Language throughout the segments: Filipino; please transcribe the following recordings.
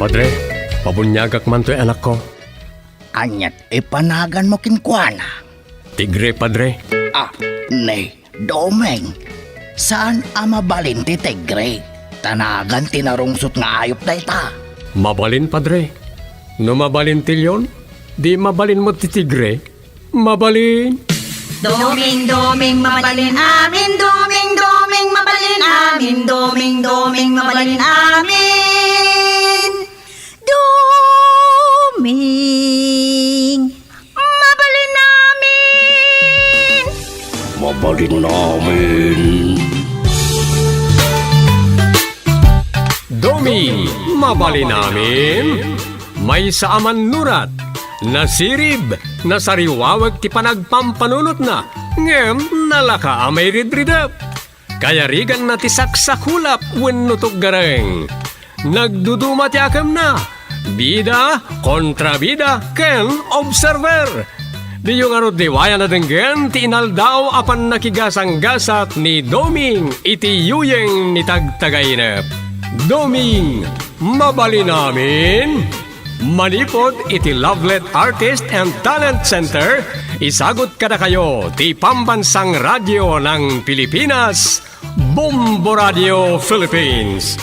Padre, pabunyagak man to'y anak ko. Anyat ipanagan mo kinkwana. Tigre, Padre. Nay, Domeng. Saan mabalin ti Tigre? Tanagan tinarungsot nga ayop na ita. Mabalin, Padre. No mabalin tilyon, di mabalin mo ti Tigre. Mabalin. Doming, doming, mabalin amin. Doming, doming, mabalin amin. Doming, doming, mabalin amin. Doming, mabalin amin. Mabalin namin. Domi, mabalin namin. May saaman nurat, nasirib, nasariwawag ti panagpampanunot na, ngem nalaka amay ridridap. Kaya rigan na ti saksakulap wenno gareng. Nagduduma ti akam na, bida, kontrabida, ken observer. Di yung arod diwaya na denggen, ti inaldaw apan nakigasang-gasat ni Doming iti yuyeng ni tagtagainep. Doming, mabalin namin. Manipod iti Lovelet Artist and Talent Center, isagot kada kayo ti pambansang radyo ng Pilipinas, Bombo Radio Philippines.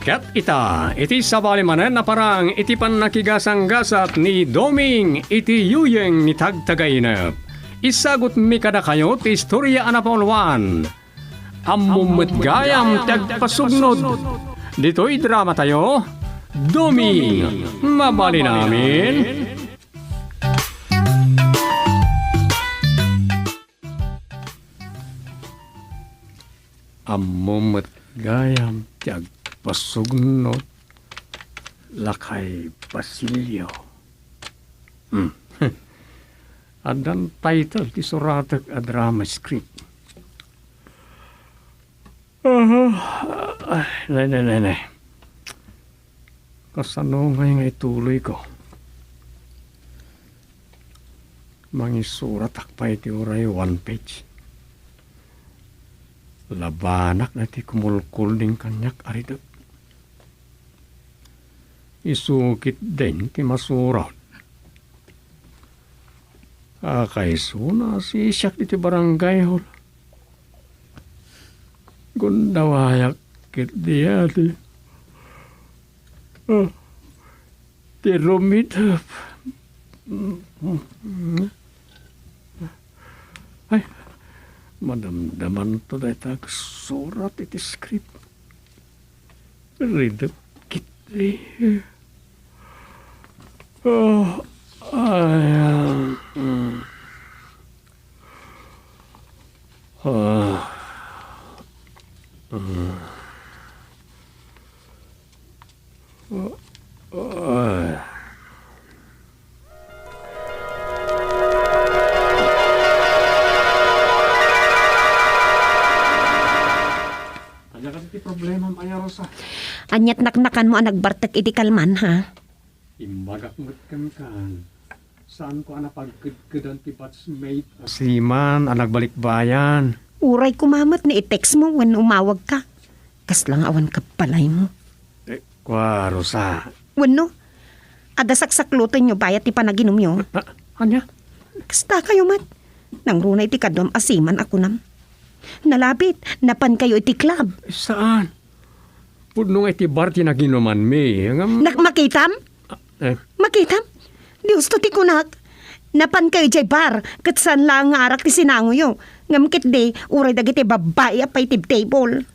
Kat iti sabali manen na parang iti pan nakigasang-gasat ni Doming iti yuyeng ni tagtagainep. Isagot mi kada kayo ti istorya anapolwan. Ammummet gayam tagpasugnod. Dito'y drama tayo. Doming, mabali namin. Ammummet gayam tagpasugnod. Lakay Basilio. Adan title ti suratek a drama script. Nay. Kasano nga ituloy ko? Mangisurat akpay ti uray 1 page. Labanak na ti kumulkul ding kanyak aridot. Isukit din ti masurat. Kayso na si Isyak iti barangay hall. Gundawayak kit diya ti. Ti rumitap. Ay, madamdaman to dahi tagsurat iti script. Ridap kit diya. Problema maya Rosa. Anyat naknakan mo ang nagbartek iti kalman, ha? Imbagak mo't kan. Saan ko pagkudkudan ti batchmate? Siman, ang nagbalik bayan. Uray kumamat ni i-text mo when umawag ka. Kaslang awan ka palay mo. Kwa, Rosa. Wano? Adasaksakluten nyo bayat ti panaginom nyo. Anya? Kasta kayo mat. Nang runay ti kadom asiman ako nam. Nalapit, napan kayo iti club. Saan? Pudnong iti bar ti naginuman mi. Makitam? Makitam? Diyos to ti kunak. Napan kayo jay bar, katsan lang nga arak ti sinango yo. Ngamkit de, uray dagiti babae apay ti table.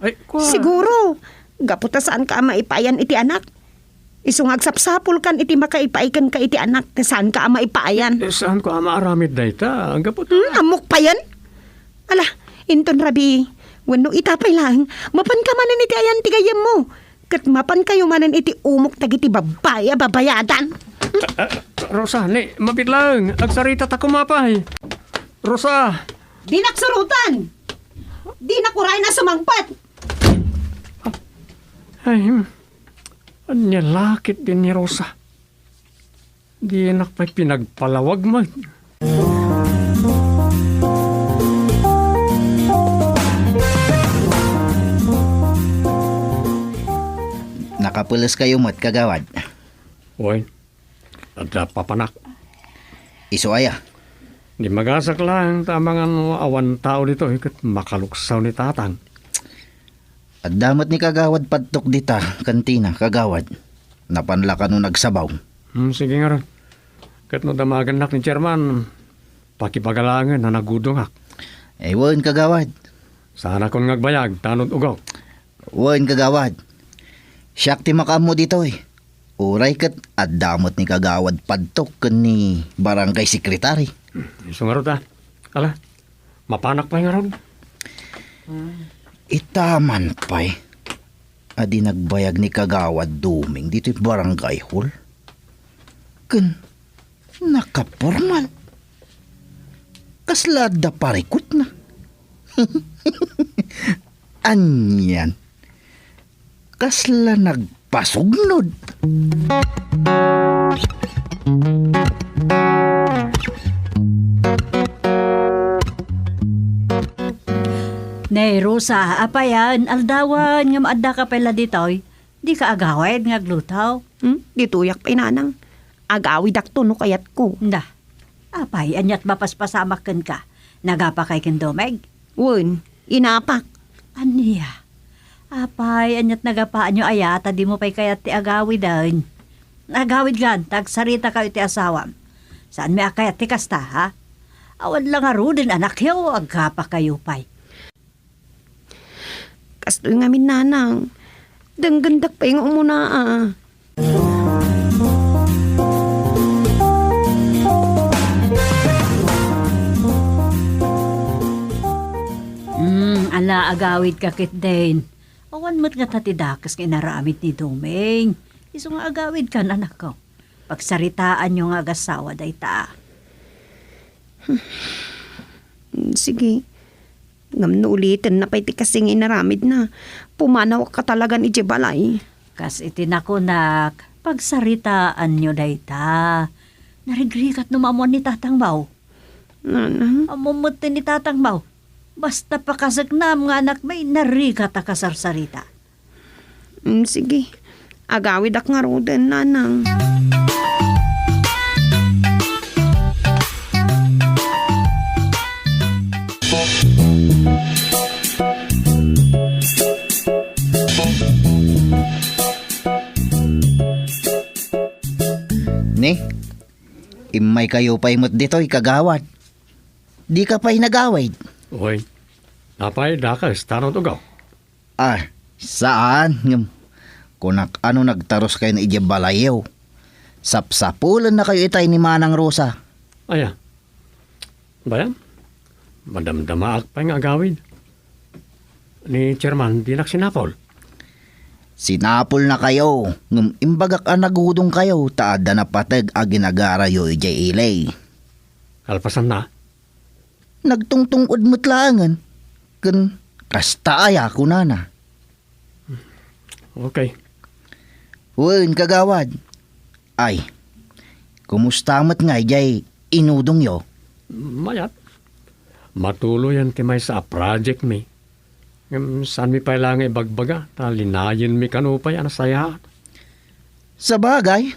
Ay, kwa? Siguro, gaputa saan ka maipayan iti anak. Isungag sapsapul kan iti makaipaikan ka iti anak, saan ka maipayan. Saan ko maaramid da ita? Ang gaputa. Amok pa yan? Ala, inton rabi, wano itapay lang, mapan ka manan iti ayan tigayam mo. Kat mapan kayo manan iti umok tagiti babaya babayadan. Rosa, mabit lang. Agsarita ta kumapay. Rosa! Di naksurutan! Di nakuray na sumangpat! Ay, anya lakit din ni Rosa. Di nakpay pinagpalawag man. Nakapulos kayo mo't kagawad. Uy, adda papanak. Iso aya. Di magasak lang tamangan awan tao dito kat makaluksaw ni tatang. At damot ni kagawad padtok dita, kantina, kagawad. Napanla ka nung nagsabaw. Sige nga ron. Kat no damagan nak ni chairman, pakipagalangan na nagudong hak. Wan kagawad. Sana kon ngagbayag, tanod ugaw. Wan kagawad. Siyak ti makamo dito eh. Uray kat at damot ni kagawad padtok kan ni barangay sekretary. Iso nga ron ta. Ala, mapanak pa nga ron. Itaman pa'y. Adi nagbayag ni kagawad duming dito'y barangay hall. Kan, nakapormal. Kaslada parikot na. Anyan. Kasla nagpasugnod. Nay, Rosa, apa yan? Aldawan, nga maadda ka pala ditoy. Di ka agawid nga glutaw. Dituyak pa inanang. Agawid akto no kayat ko. Da, apay, anyat mapaspasamakan ka. Nagapa kay kendomeg. Wen, inapak. Aniya? Apay, anyat nagapaan nyo ayata, di mo pa'y kayat ti agawid din. Agawid gan, tagsarita kayo ti asawam. Saan may akayat ti kasta, ha? Awan lang aro din anak yaw, agapa kayo pa'y. Kastoy nga min nanang. Danggandak pa yung umuna ah. Ala agawid ka kit din. Awan mo't nga tatidakas nga inaramid ni Domeng. Iso nga agawid ka anak ko. Pagsaritaan nyo nga agasawa day ta. Sige. Ngam no ulitin na pa'y ti kasing inaramid na. Pumanaw ka talaga ni Jebalay. Kas itinakunak, pagsaritaan nyo day ta. Narigrikat numamon ni Tatang Baw. Nanang? Amumutin ni Tatang Baw. Basta pakasagnam nga anak may narigat a kasarsarita. Sige. Agawid ak nga ro din, nanang. Ni, imay kayo pa'y mo't dito'y kagawad. Di ka pa'y nagawid. Uy, napay dakas, tanod ugaw. Saan? Kunak ano nagtaros kayo na ijabalayaw. Sapsapulan na kayo itay ni Manang Rosa. Aya. Bayan, madamdamaak pa yung agawid. Ni chairman, di naksinapol. Sinapol na kayo. Imbagak ang nagudong kayo. Taada na patag a ginagara yo ijay ilay. Kalpasan na. Nagtungtungod mo't langan. Kan kasta aya ko na. Okay. Wen kagawad. Ay, kumusta mo't nga ijay inudong yo? Mayat. Matuloy yan timay sa project mi. Saan mi pa lang ibagbaga? Talinayin mi kanupay ang saya. Sa bagay.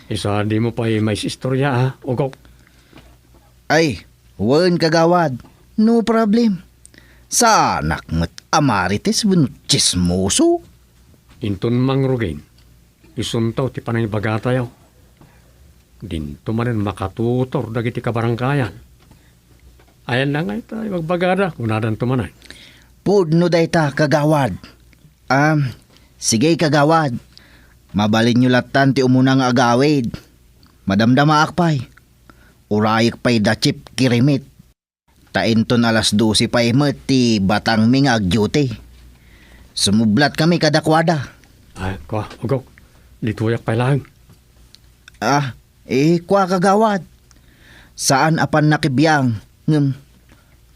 Isa di mo pa may istorya ha, ugok. Ay, wen kagawad. No problem. Sa anak mo't amarites bunot chismoso. Inton mangrugin. Isuntaw ti panay bagatayaw. Dinto manin makatutor dagiti kabarangkayan. Ayan na nga ita, ibagbagada, unadan tumanay. Pudno day ta kagawad. Sige kagawad. Mabalin nyo latan ti umuna nga agawid. Madamdama akpay. Urayak pa'y dachip kirimit. Tainton alas 12 pa'y met ti batang ming agduty. Sumublat kami kadakwada. Ay, kwa, ugok. Dituyak pa lang. Kwa kagawad. Saan apan nakibiyang?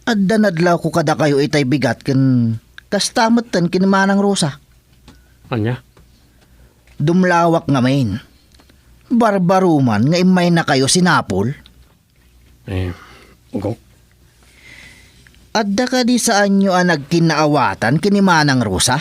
Adda nadlaw ko kada kayo itay bigat ken kastamatan kin Manang Rosa. Anya? Dumlawak nga main. Barbaruman nga imay na kayo sinapol. Ugok. Adda ka di saan nyo ang nagkinaawatan kin Manang Rosa?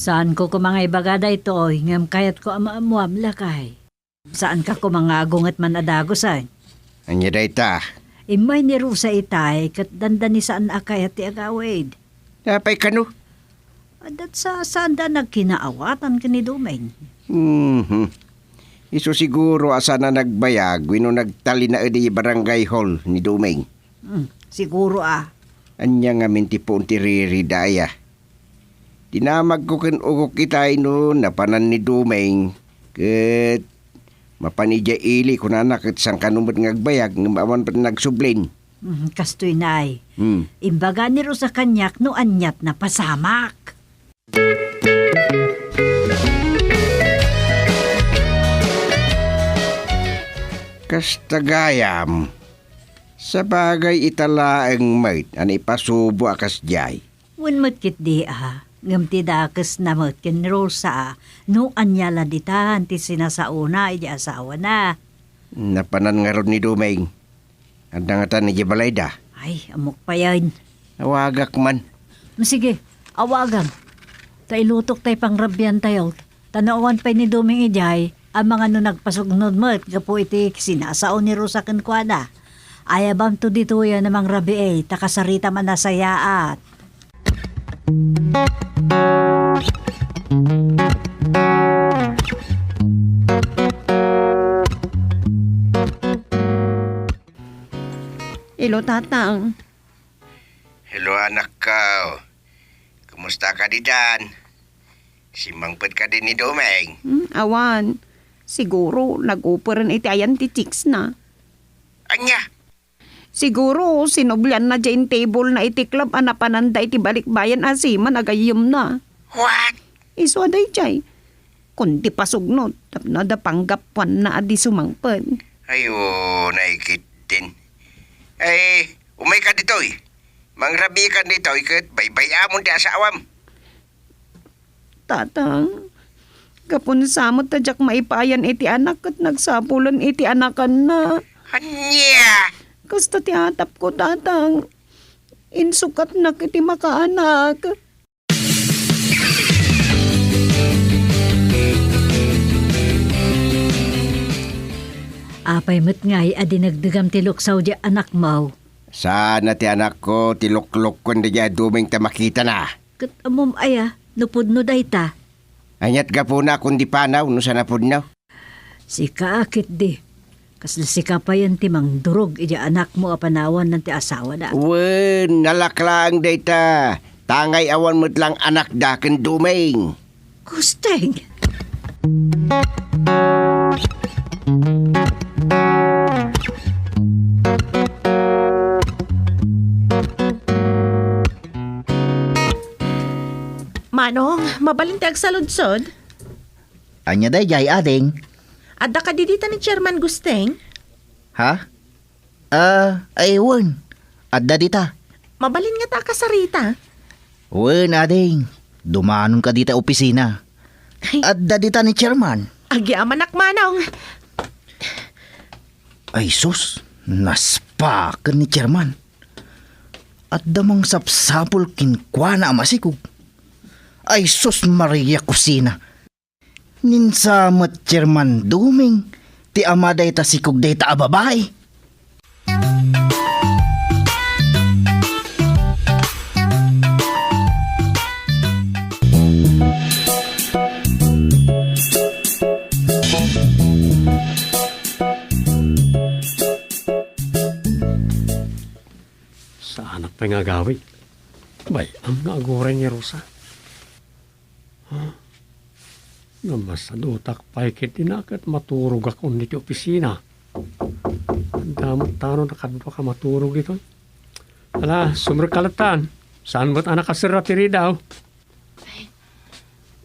Saan ko mga ibagada ito, oy, ngam kayat ko amaamuam lakay. Saan ka ko mga agungat man adagosan? Anya dayta. Imay ni Rusa itay, kat danda ni saan akay at agawid. Napay kano? Adat sa saan da nagkinaawatan ka ni Dumeng. Iso siguro asa na nagbayag wino nagtali na edi barangay hall ni Dumeng. Siguro Anya nga minti po untiriri daya. Dinamag ko kan ugok itay no napanan ni Dumeng. Ket mapanidya ili ko na nakit sang kanumot ngagbayag ng awan pa nagsublin. Kastoy nay. Hmm. Imbaga ni Rusa kanyak no anyat na pasamak. Kastagayam. Sa bagay itala ang mait an ipasubo akas jay. Wunmat kit di ngam ti dakas na mat ken Rosa no anyala ditan ti sinasauna iti asawa na. Napanan nga ron ni Dumeng. Andangatan ni Jibalayda. Ay, amok pa yan. Awagak man. Sige, awagan. Tailutok tay pangrabyan tayo. Tanawan pa ni Duming Ijay, ang mga no nagpasugnod mo, kapo iti sinasao ni Rosa Kenkwana. Ayabam to dito yan namang rabi takasarita man nasayaat. Ilo tatang. Hello anak ko. Kumusta ka di dyan? Simangpet ka din ni Dumeng. Awan. Siguro nag-uperan iti ayan ti chicks na. Anya? Siguro sinublan na dyan table na iti club anapananda iti balikbayan asiman agayom na. What? Iso aday jay. Kundi pasugnod tapno da panggapan na adi sumangpen. Ayo, naikitin. Ay, umay ka dito eh. Mangrabi ka dito ikat baybayamon di asawam. Tatang, kapon samot tadyak maipayan iti anak at nagsapulan iti anakan na. Anya? Kasta ti atap ko, tatang. Insukat na kiti makaanak. Apay mo't ngay adi nagdagam ti luksaw di anak mo. Sana ti anak ko tiluklok ko na dyan Dumeng ta makita na. Kat amom nupod no dayta. Anyat ga po na kundi panaw no sana po na. Sika akit di. Kasla sika pa yan ti mang durog iti anak mo apanawan ng ti asawa na. Wen, nalaklang dayta. Tangay awan mo't lang anak da ken Dumeng. Kusteng! Manong, mabalintag sa ludsod. Anya day jay ading. Adda ka didita ni Chairman Gusteng. Ha? Wen. Adda dita. Mabalin nga ta ka sa Rita. Wen ading. Dumanon ka dita opisina. Ay, Adda dita ni chairman. agyaman ak Manong. Ay sus, naspakan ni chairman. Adda mang sapsapol kinkwana amasikog. Ay sus Maria Kusina. Ninsamat chairman Dumeng. Ti amaday ta sikog day ta ababay. Sa anak pa nga gawi. Bay, ang naagoray ni Rosa. Namasadutak pa ikit inakat maturog ako niti opisina. Ang damot tano nakadwa ka maturog ito. Ala, sumrkalatan. Saan ba't anak kasira tiri daw?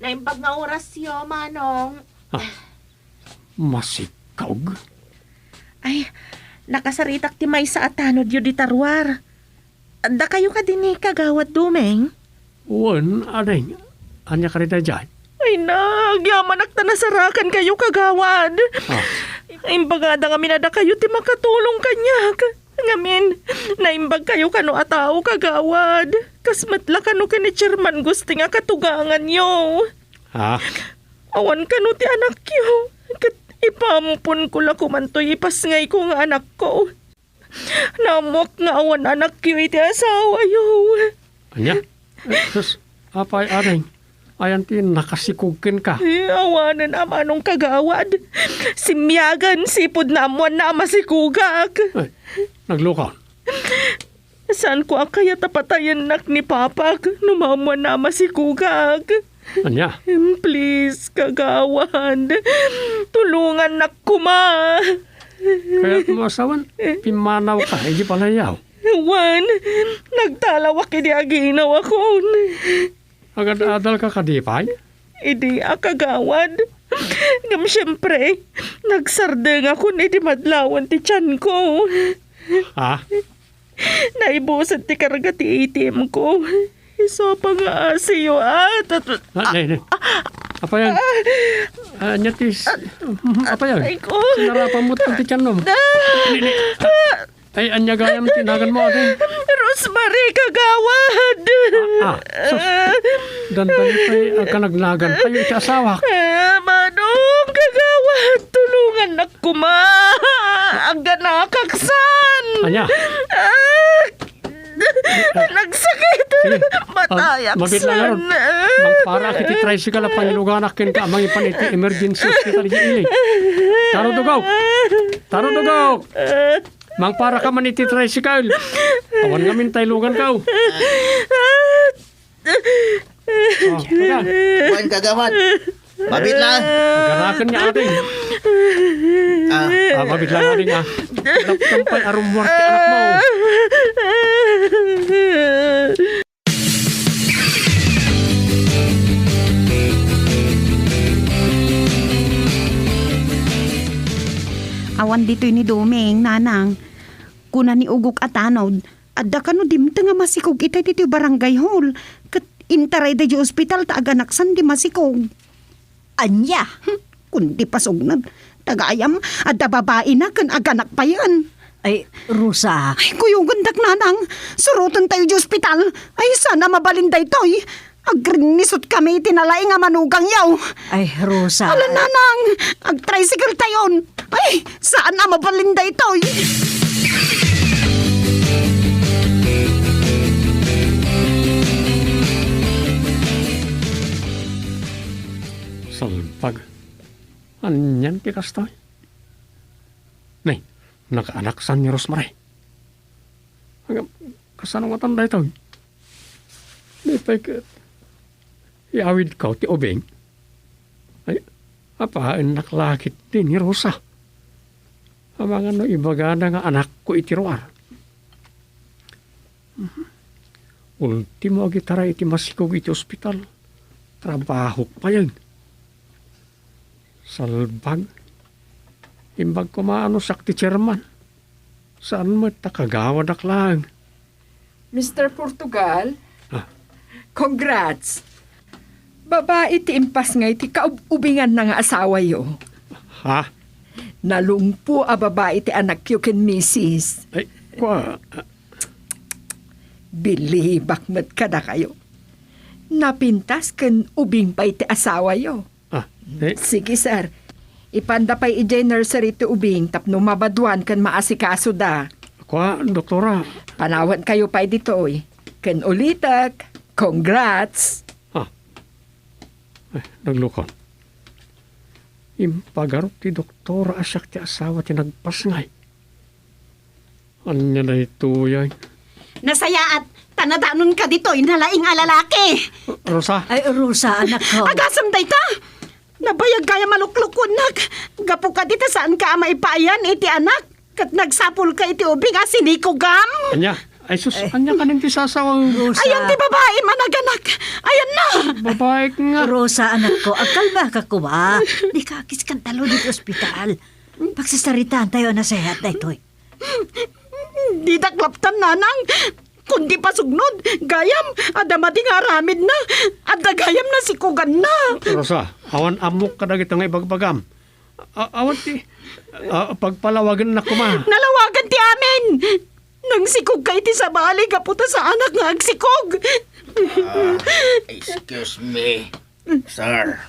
Naimbag nga orasyo, Manong. Masikog. Ay, nakasaritak ti may sa atanod yu di tarwar. Adda kayo ka din ni kagawad Dumeng. Wan, adeng. Anya ka rin dyan? Ay na, agyaman ak tanasarakan kayo kagawad. Imbagada nga minada kayo ti makatulong kanyak. Ngamin, naimbag kayo kano atao kagawad. Kasmatla kano kini chairman gusto nga katugangan yo. Ha? Awan kano ti anak yo. Kat ipampun ko la kumantoy ipasngay ko nga anak ko. Namok nga awan anak yo iti asawa yo. Anya? Sus, apay aring. Ayan ti nakasikugkin ka. Awanan amanong kagawad. Simyagan sipod na amuan na masikugak. Ay, naglukaw. Saan ko kaya tapatayan nak ni Papak numamuan na masikugak? Anya? Please, kagawad. Tulungan nak kuma. Kaya tumasawan, pimanaw ka, hindi palayaw. Juan, nagtalawak idi aginaw ako. Agad-adal ka kadipay? Idi akagawad. Ngam siyempre, nagsardeng ako ni di madlawan ti tiyan ko. Ha? Naibusad ti karga ti ATM ko. Iso pa nga siyo at... Nay. Apa yan? Anya tis... Apa yan? Ay ko. Sinarapan mo ang tiyan mo. Ay, anya gayam tinagan mo atin. Rosemary, kagawad. Sus. Dandan pa'y kanagnagan kayo iti asawa. Manong, kagawad. Tulungan na kuma. Ang ganakaksan. Anya? Nagsakit. Matayaksan. Mabit lang aron. Mangpara kiti tricycle na pangiluganak kin ka amang ipan iti emergency hospital iti ili. Taro dugaw. Mangpara ka man iti tricycle. Awan nga mintay lugan ka. Buwan kagawad. Mabit lang. Agarakan niya ating. Mabit lang ating Tampay arumwar ti anak mo. Awan dito ni Domeng, nanang. Kuna ni ugok atanod, adda kano dimta nga masikog itay dito yung barangay hall. Kat intaray da yung ospital ta aganaksan di masikog. Anya? Kundi pasugnad. Tagayam, adda babae na kan aganak pa yan. Ay, Rosa. Ay, kuyong gandak nanang. Surutan tayo di ospital. Ay, sana mabalinday to'y. Agrinisot kami tinalay nga manugang yaw. Ay, Rosa. Ala nanang, ag-tricycle tayon. Ay, saan na mabalinday to'y. Salpag. Anyan ti kastoy. Nay, nakaanak-san ni Rosemary. Hanggang kasanong matanda ito. Nipay ka. Iawid ka ti obeng. Ay, apaan naklakit din ni Rosa. Amang ano ibagana nga anak ko itiruar. Ultimo agitara iti masikog iti ospital. Trabaho pa yan. Salbag. Imbag ko maano sakti chairman. Saan mo takagawad aklang? Mr. Portugal, Ah. congrats. Babae ti impas nga iti kaubingan na nga asawa yo. Ha? Nalumpo a babae ti anak yo ken misis. Ay, kwa. Bilibak met kada kayo. Napintas ken ubing pa iti asawa yo. Sige sir, ipanda pa ijay nursery ti ubing tapno mabadwan ken maasikaso da. Kwa, doktora. Panawan kayo pa ditoy. Ken ulitak, congrats. Ay, naglukon. Impagarot ti doktora asyak ti asawa ti nagpasngay. Anya na ito yan? Nasaya at tanadanon ka dito'y nalaing alalaki. Rosa? Ay, Rosa, anak ko. Agasam day ta. Nabayag kaya maluklukon nak. Gapo ka dito saan ka maipayan iti anak. Kat nagsapul ka iti ubing asiniko gam. Anya? Ay sus, anya ka nang ti sasawang Rosa. Ayan ti babae managanak. Ayan na. babae nga. Rosa, anak ko, akalma ka kuha. Di ka akis kang talo dito ospital. Pagsasaritaan tayo na sehat na ito'y. Di daklaptan nanang. Kundi pasugnod. Gayam. Adamati nga aramid na. Adda gayam na sikugan na. Rosa, awan amok ka dagit nga ibagbagam. Awan ti, pagpalawagan na kuma. Nalawagan ti amin. Nang sikog ka iti sa bali, kaputa sa anak nga agsikog. Excuse me, sir.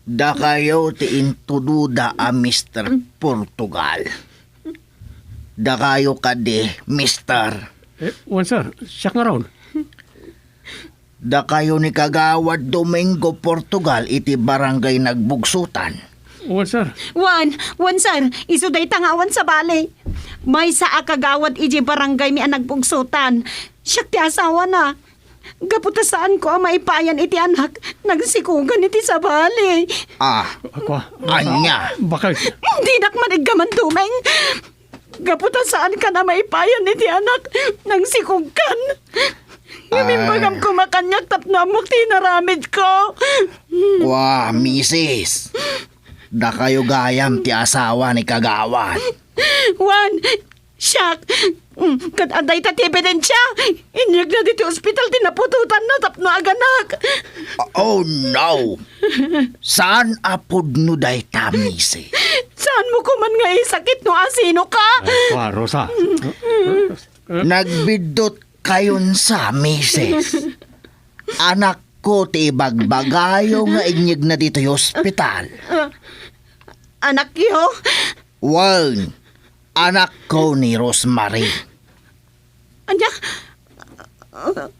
Da kayo ti intududa a Mr. Portugal. Da kayo kadi, Mr. Wan sir, siya nga raon. Da kayo ni Kagawad Domingo Portugal iti barangay Nagbugsutan. Wan sir. Wan sir, iso day tangawan sa bali. May saa kagawad iji barangay mi anagpugsutan. Siya ti asawa na. Gaputa saan ko ang maipayan iti anak. Nagsikugan iti sa bali. Ako, Anya. baka, Hindi nakmanig ka man dumeng. Gaputa saan ka na maipayan iti anak. Nagsikugan. Ngamimbagam ko makanyak tapno amok tinaramid ko. Wah, misis. Da kayo gayam ti asawa ni Kagawad. Juan, Siak, kat aday ta ti ebidensya. Inyag na dito ospital, tinapututan na tapno aganak. Oh no! Saan apod no day tamisi? Saan mo kuman nga isakit no asino ka? Rosa. Nagbidot kayon sa misis. Anak ko ti bagbagayo nga inyag na dito yung ospital. Anak yo, Wan, anak ko ni Rosemary. anya,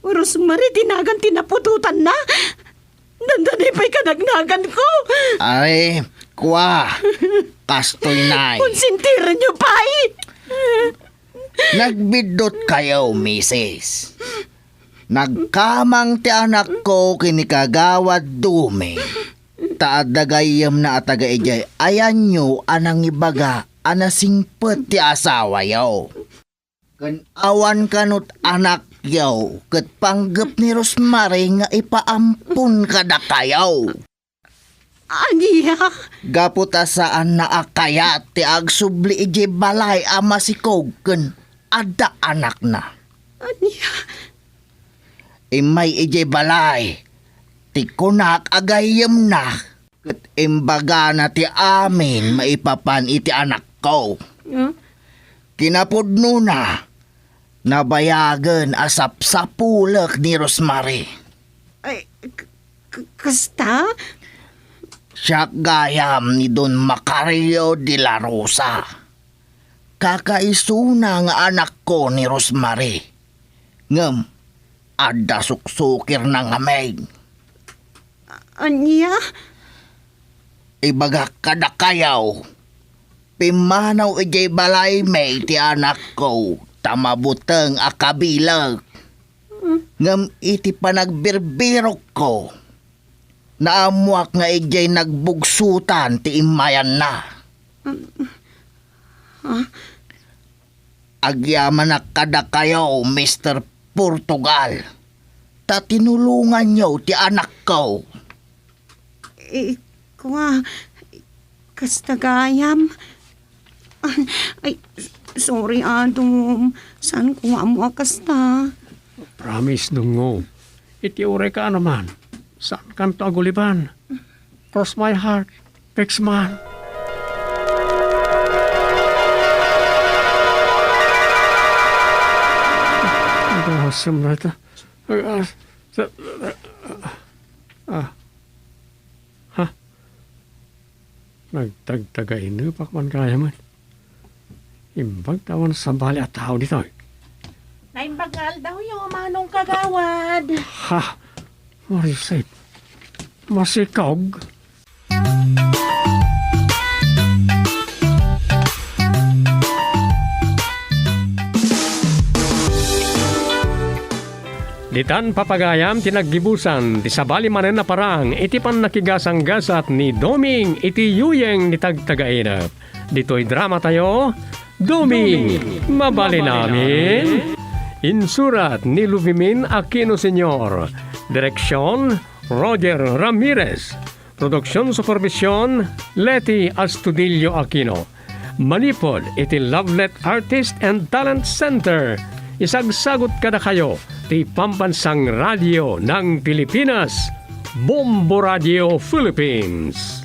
Rosemary, tinagan tinapututan na. Dandanay pa'y kanagnagan ko. Ay, kwa, kastoy nay. Konsintiran niyo pa'y. Nagbidot kayo, misis. Nagkamang ti anak ko kinikagawad dume. Taadagayam na ataga ijay. Ayan nyo anang ibaga anasingpet ti asawa yaw. Kan awan kanut anak yaw. Kat panggap ni Rosemary nga ipaampun kada kayaw. Anya, Gaputa saan na akayat ti agsubli ijay balay ama si Kogan. Ada anak na. anya, Imay ijay balay. Ti kunak agayam na. Kat imbaga na ti amin maipapan iti anak ko. Kinapudno na. Nabayagan asap sa pulak ni Rosemary. ay, kasta? Siya gayam ni Don Macario de la Rosa. Kakaisuna nga anak ko ni Rosemary. Ngam, ada suksukir na ngamay. Anya, Ibaga kada kayaw. Pimanaw ijay balay may ti anak ko. Tamabutang akabilag. Ngam iti panagbirbirok ko. Naamuak nga ijay nagbugsutan ti imayan na. Agyaman na kada kayaw, Mr. Portugal. Ta tinulungan niyo ti anak ko. kwa, kasta gayam. Ay, sorry Adom. Saan ko mo kasta? Promise dungo. Iti ure ka naman. Saan kanto aguliban? Cross my heart. Fix man. Ito awesome na ito. Nagtagtagay na pakman kaya man. Imbag tawan sa bali at tao dito. Naimbagal daw yung manong kagawad. Ha? Marisit. Masikog. Ditan papagayam tinaggibusan ti sabali manen na parang iti pan nakigasang-gasat ni Doming iti yuyeng ni tagtagainap. Dito'y drama tayo. Doming, mabali namin. Insurat ni Luvimin Aquino Sr. Direksyon, Roger Ramirez. Produksyon supervisyon, Leti Astudillo Aquino. Manipod iti Lovelet Artist and Talent Center. Isagsagot kada kayo ti Pambansang Radio ng Pilipinas, Bombo Radio Philippines.